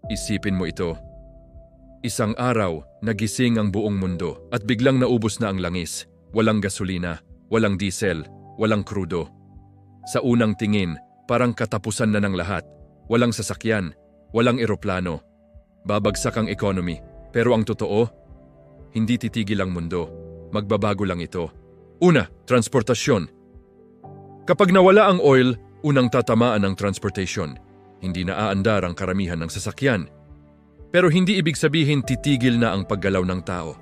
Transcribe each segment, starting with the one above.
Isipin mo ito. Isang araw, nagising ang buong mundo at biglang naubos na ang langis. Walang gasolina, walang diesel, walang krudo. Sa unang tingin, parang katapusan na ng lahat. Walang sasakyan, walang eroplano. Babagsak ang economy. Pero ang totoo, hindi titigil ang mundo. Magbabago lang ito. Una, transportasyon. Kapag nawala ang oil, unang tatamaan ang transportation. Hindi na aandar ang karamihan ng sasakyan. Pero hindi ibig sabihin titigil na ang paggalaw ng tao.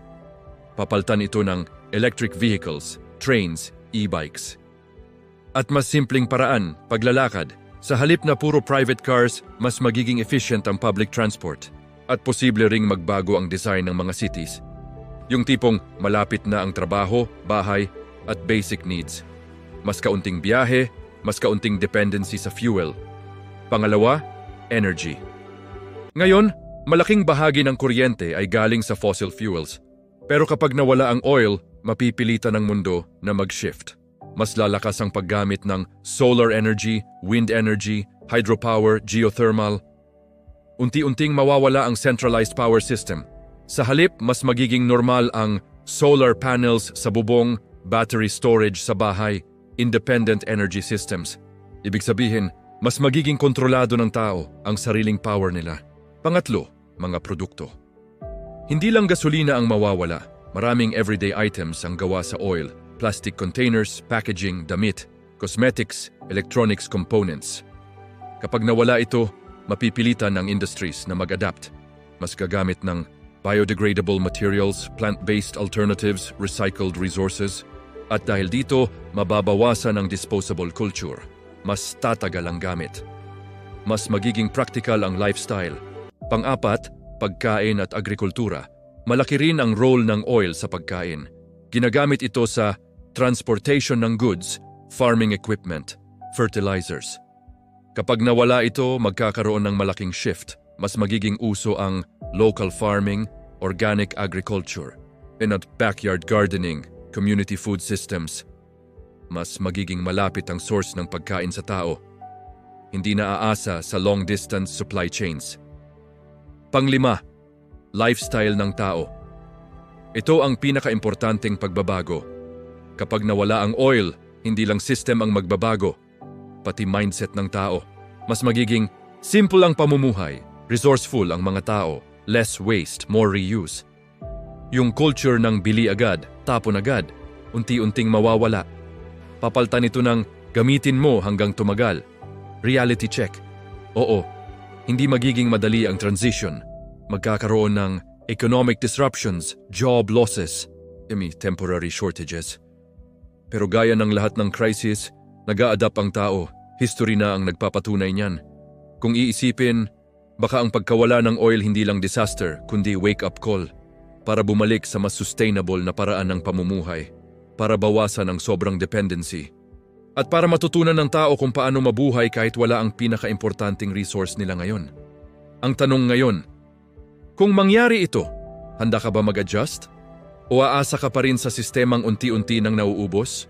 Papaltan ito ng electric vehicles, trains, e-bikes. At mas simpleng paraan, paglalakad. Sa halip na puro private cars, mas magiging efficient ang public transport. At posible ring magbago ang design ng mga cities. Yung tipong malapit na ang trabaho, bahay, at basic needs. Mas kaunting biyahe, mas kaunting dependency sa fuel. Pangalawa, energy. Ngayon, malaking bahagi ng kuryente ay galing sa fossil fuels. Pero kapag nawala ang oil, mapipilitan ng mundo na mag-shift. Mas lalakas ang paggamit ng solar energy, wind energy, hydropower, geothermal. Unti-unting mawawala ang centralized power system. Sa halip, mas magiging normal ang solar panels sa bubong, battery storage sa bahay, independent energy systems. Ibig sabihin, mas magiging kontrolado ng tao ang sariling power nila. Pangatlo, mga produkto. Hindi lang gasolina ang mawawala. Maraming everyday items ang gawa sa oil. Plastic containers, packaging, damit, cosmetics, electronics components. Kapag nawala ito, mapipilitan ng industries na mag-adapt. Mas gagamit ng biodegradable materials, plant-based alternatives, recycled resources. At dahil dito, mababawasan ang disposable culture. Mas tatagal ang gamit. Mas magiging practical ang lifestyle. Pang-apat, pagkain at agrikultura. Malaki rin ang role ng oil sa pagkain. Ginagamit ito sa transportation ng goods, farming equipment, fertilizers. Kapag nawala ito, magkakaroon ng malaking shift. Mas magiging uso ang local farming, organic agriculture, and backyard gardening, community food systems. Mas magiging malapit ang source ng pagkain sa tao. Hindi na aasa sa long-distance supply chains. Panglima, lifestyle ng tao. Ito ang pinaka-importanting pagbabago. Kapag nawala ang oil, hindi lang system ang magbabago, pati mindset ng tao. Mas magiging simple ang pamumuhay, resourceful ang mga tao, less waste, more reuse. Yung culture ng bili agad, tapon agad, unti-unting mawawala. Papaltan ito ng gamitin mo hanggang tumagal. Reality check. Oo, hindi magiging madali ang transition. Magkakaroon ng economic disruptions, job losses, temporary shortages. Pero gaya ng lahat ng crisis, nag-a-adapt ang tao. History na ang nagpapatunay niyan. Kung iisipin, baka ang pagkawala ng oil hindi lang disaster, kundi wake-up call para bumalik sa mas sustainable na paraan ng pamumuhay, para bawasan ang sobrang dependency, at para matutunan ng tao kung paano mabuhay kahit wala ang pinaka-importanting resource nila ngayon. Ang tanong ngayon, kung mangyari ito, handa ka ba mag-adjust? O aasa ka pa rin sa sistemang unti-unti nang nauubos?